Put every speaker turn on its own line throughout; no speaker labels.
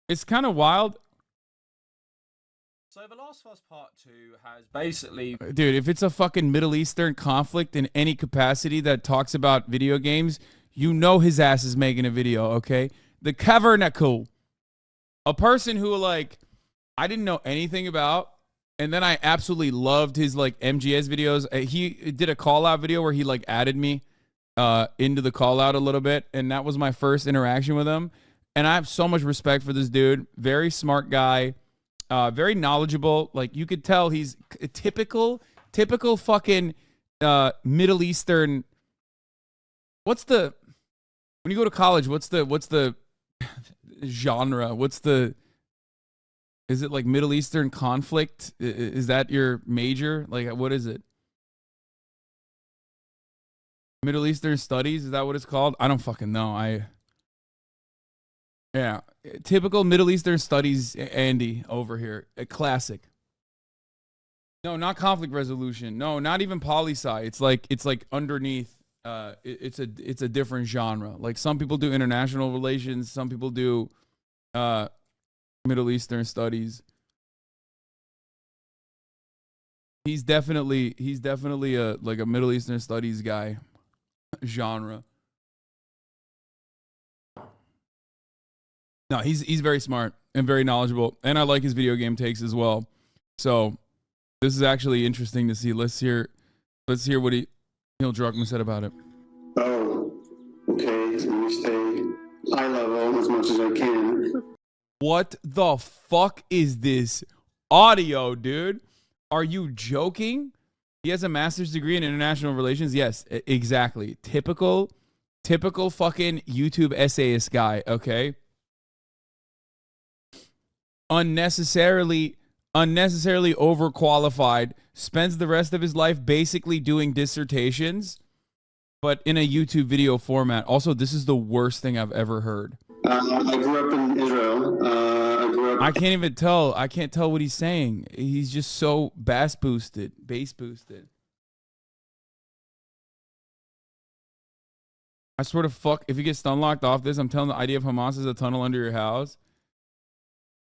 It's kind of wild.
So The Last of Us Part 2 has basically...
Dude, if it's a fucking Middle Eastern conflict in any capacity that talks about video games, you know his ass is making a video, okay? The Kavernacle. A person who, like, I didn't know anything about, and then I absolutely loved his, like, MGS videos. He did a call-out video where he, like, added me into the call-out a little bit, and that was my first interaction with him. And I have so much respect for this dude. Very smart guy. Very knowledgeable. Like, you could tell he's a typical fucking Middle Eastern. When you go to college, what's the genre? Is it like Middle Eastern conflict? Is that your major? Like, what is it? Middle Eastern studies? Is that what it's called? I don't fucking know. Yeah, typical Middle Eastern studies, Andy over here. A classic. No, not conflict resolution. No, not even poli-sci. It's like underneath. It's a different genre. Like, some people do international relations. Some people do Middle Eastern studies. He's definitely a Middle Eastern studies guy genre. No, he's very smart and very knowledgeable, and I like his video game takes as well. So this is actually interesting to see. Let's hear what Neil Druckmann said about it.
Oh, okay. So we stay high level as much as I can.
What the fuck is this audio, dude? Are you joking? He has a master's degree in international relations. Yes, exactly. Typical fucking YouTube essayist guy, okay? Unnecessarily overqualified, spends the rest of his life basically doing dissertations, but in a YouTube video format. Also, this is the worst thing I've ever heard.
I grew up in Israel.
I can't even tell. I can't tell what he's saying. He's just so bass boosted. I swear to fuck, if you get stun locked off this, I'm telling the idea of Hamas is a tunnel under your house.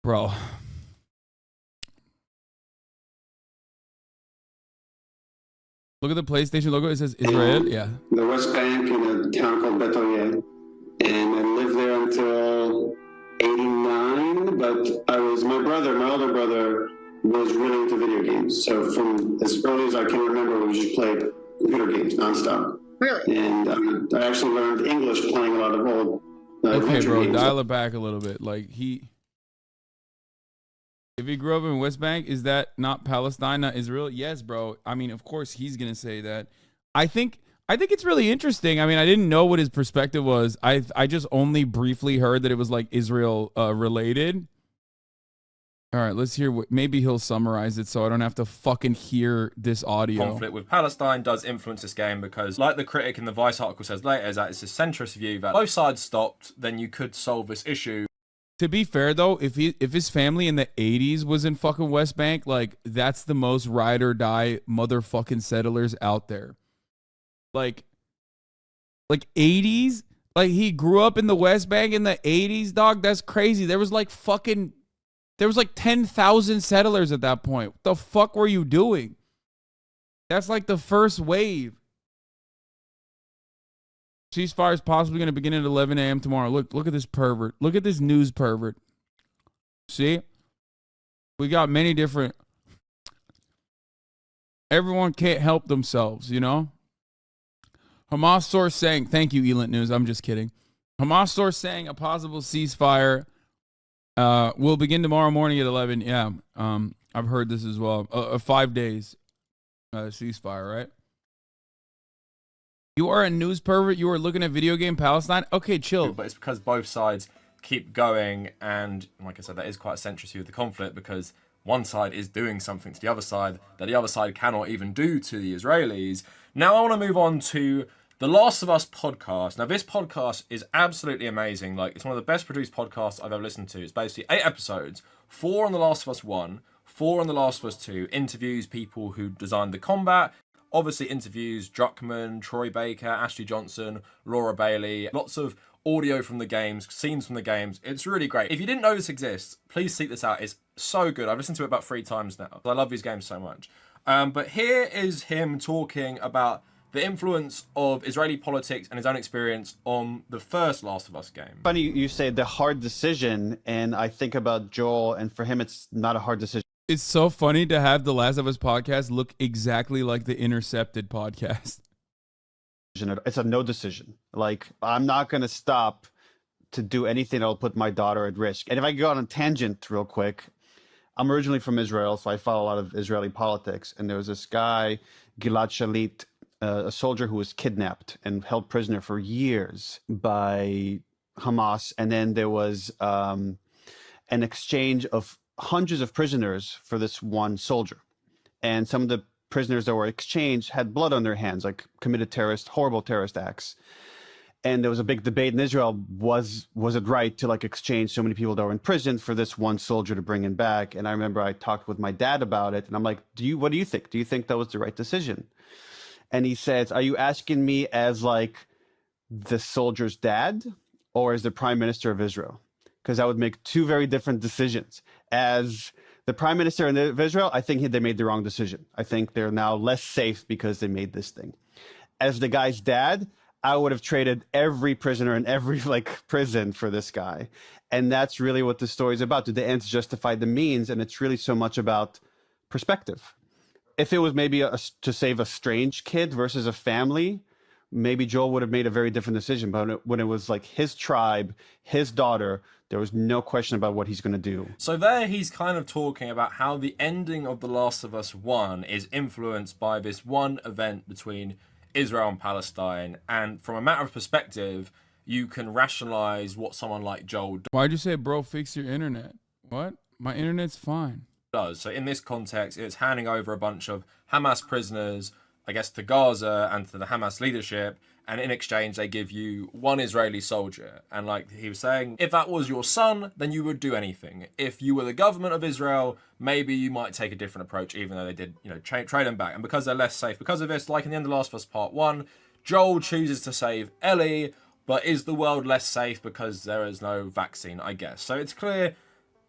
Bro. Look at the PlayStation logo. It says Israel. Yeah.
The West Bank in a town called Betoye. And I lived there until 89, but my older brother, was really into video games. So from as early as I can remember, we just played computer games nonstop.
Really?
And I actually learned English playing a lot of old
okay, bro,
games.
dial it back a little bit. Like, if he grew up in West Bank, is that not Palestine, not Israel? Yes, bro. I mean, of course he's going to say that. I think it's really interesting. I mean, I didn't know what his perspective was. I just only briefly heard that it was like Israel related. All right, let's hear maybe he'll summarize it so I don't have to fucking hear this audio.
Conflict with Palestine does influence this game because, like the critic in the Vice article says later, is that it's a centrist view that both sides stopped, then you could solve this issue.
To be fair, though, if his family in the 80s was in fucking West Bank, like, that's the most ride or die motherfucking settlers out there. Like 80s? Like, he grew up in the West Bank in the 80s, dog? That's crazy. There was like 10,000 settlers at that point. What the fuck were you doing? That's like the first wave. Ceasefire is possibly going to begin at 11 a.m. tomorrow. Look at this pervert. Look at this news pervert. See? We got many different... Everyone can't help themselves, you know? Hamas source saying... Thank you, Elent News. I'm just kidding. Hamas source saying a possible ceasefire will begin tomorrow morning at 11. Yeah, I've heard this as well. 5 days ceasefire, right? You are a news pervert. You are looking at video game Palestine. Okay, chill.
But it's because both sides keep going, and like I said, that is quite a centrist view of the conflict because one side is doing something to the other side that the other side cannot even do to the Israelis. Now I want to move on to the Last of Us podcast. Now this podcast is absolutely amazing. Like, it's one of the best produced podcasts I've ever listened to. It's basically 8 episodes, 4 on The Last of Us 1, 4 on The Last of Us 2, interviews people who designed the combat. Obviously interviews Druckmann, Troy Baker, Ashley Johnson, Laura Bailey, lots of audio from the games, scenes from the games. It's really great. If you didn't know this exists, please seek this out. It's so good. I've listened to it about 3 times now. I love these games so much. But here is him talking about the influence of Israeli politics and his own experience on the first Last of Us game.
Funny you say the hard decision, and I think about Joel, and for him it's not a hard decision.
It's so funny to have the Last of Us podcast look exactly like the Intercepted podcast.
It's a no decision. Like, I'm not going to stop to do anything that will put my daughter at risk. And if I go on a tangent real quick, I'm originally from Israel, so I follow a lot of Israeli politics. And there was this guy, Gilad Shalit, a soldier who was kidnapped and held prisoner for years by Hamas. And then there was an exchange of hundreds of prisoners for this one soldier. And some of the prisoners that were exchanged had blood on their hands, like committed horrible terrorist acts. And there was a big debate in Israel, was it right to like exchange so many people that were in prison for this one soldier to bring him back? And I remember I talked with my dad about it, and I'm like, what do you think? Do you think that was the right decision? And he says, are you asking me as like the soldier's dad or as the prime minister of Israel? Because that would make 2 very different decisions. As the prime minister of Israel, I think they made the wrong decision. I think they're now less safe because they made this thing. As the guy's dad, I would have traded every prisoner in every prison for this guy. And that's really what the story is about. Do the ends justify the means? And it's really so much about perspective. If it was maybe to save a strange kid versus a family, maybe Joel would have made a very different decision. But when it was like his tribe, his daughter, there was no question about what he's going to do.
So there he's kind of talking about how the ending of The Last of Us 1 is influenced by this one event between Israel and Palestine. And from a matter of perspective, you can rationalize what someone like Joel
Why'd you say, bro, fix your internet? What? My internet's fine.
does. So in this context, it's handing over a bunch of Hamas prisoners, I guess, to Gaza and to the Hamas leadership. And in exchange, they give you one Israeli soldier. And like he was saying, if that was your son, then you would do anything. If you were the government of Israel, maybe you might take a different approach, even though they did, trade them back. And because they're less safe, because of this, like in the end of Last of Us Part 1, Joel chooses to save Ellie, but is the world less safe because there is no vaccine, I guess. So it's clear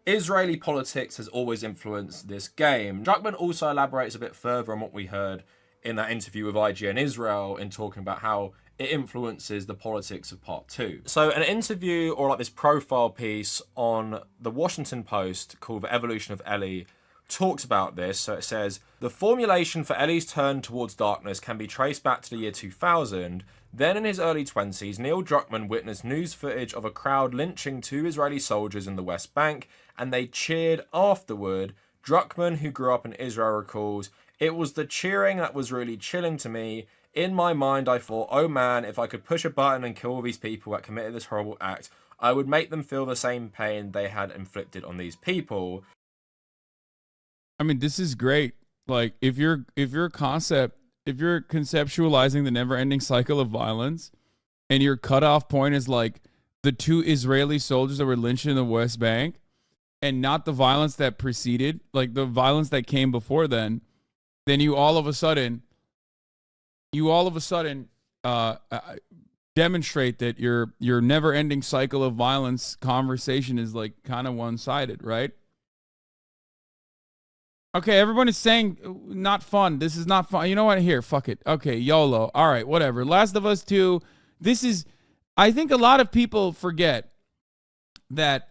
Israeli politics has always influenced this game. Druckmann also elaborates a bit further on what we heard in that interview with IGN Israel in talking about how it influences the politics of Part 2. So an interview, or like this profile piece on the Washington Post called The Evolution of Ellie, talks about this. So it says, the formulation for Ellie's turn towards darkness can be traced back to the year 2000. Then in his early 20s, Neil Druckmann witnessed news footage of a crowd lynching 2 Israeli soldiers in the West Bank, and they cheered afterward. Druckmann, who grew up in Israel, recalls, it was the cheering that was really chilling to me. In my mind, I thought, oh man, if I could push a button and kill all these people that committed this horrible act, I would make them feel the same pain they had inflicted on these people.
I mean, this is great. Like, if you're conceptualizing the never-ending cycle of violence, and your cutoff point is like the 2 Israeli soldiers that were lynched in the West Bank, and not the violence that preceded, like the violence that came before then you all of a sudden demonstrate that your never-ending cycle of violence conversation is like kind of one-sided, right? Okay, everyone is saying not fun. This is not fun. You know what? Here, fuck it. Okay, YOLO. All right, whatever. Last of Us 2. I think a lot of people forget that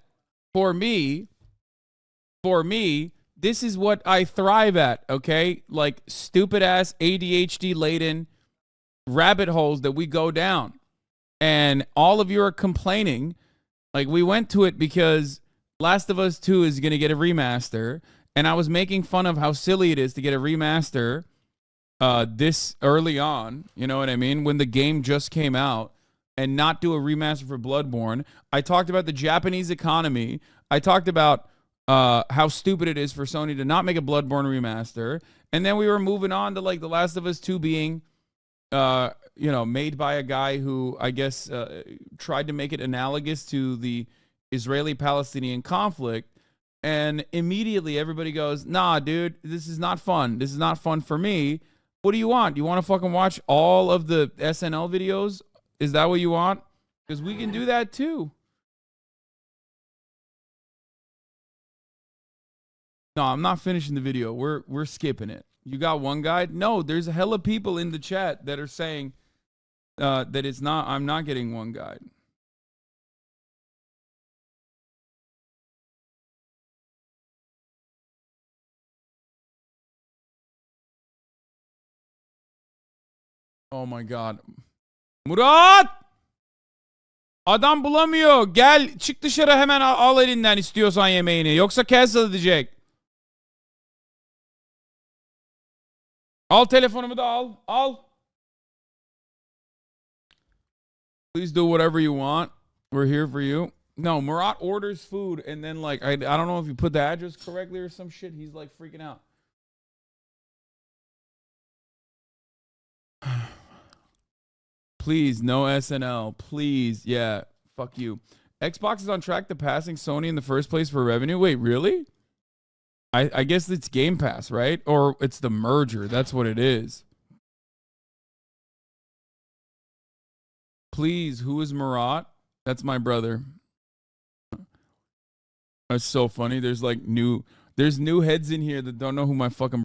for me, this is what I thrive at, okay? Like stupid-ass ADHD-laden rabbit holes that we go down. And all of you are complaining. Like, we went to it because Last of Us 2 is going to get a remaster. And I was making fun of how silly it is to get a remaster this early on. You know what I mean? When the game just came out and not do a remaster for Bloodborne. I talked about the Japanese economy. I talked about how stupid it is for Sony to not make a Bloodborne remaster. And then we were moving on to like The Last of Us 2 being, made by a guy who I guess tried to make it analogous to the Israeli-Palestinian conflict. And immediately everybody goes, nah, dude, this is not fun. This is not fun for me. What do you want? You want to fucking watch all of the SNL videos? Is that what you want? Because we can do that too. No, I'm not finishing the video. We're skipping it. You got one guide? No, there's a hella people in the chat that are saying that it's not. I'm not getting one guide. Oh my God. Murat! Adam bulamıyor. Gel çık dışarı hemen al elinden istiyorsan yemeğini. Yoksa cancel edecek. Al telefonumu da al. Al. Please do whatever you want. We're here for you. No, Murat orders food and then like I don't know if you put the address correctly or some shit. He's like freaking out. Please, no SNL. Please, yeah. Fuck you. Xbox is on track to passing Sony in the first place for revenue. Wait, really? I guess it's Game Pass, right? Or it's the merger. That's what it is. Please, who is Murat? That's my brother. That's so funny. There's new heads in here that don't know who my fucking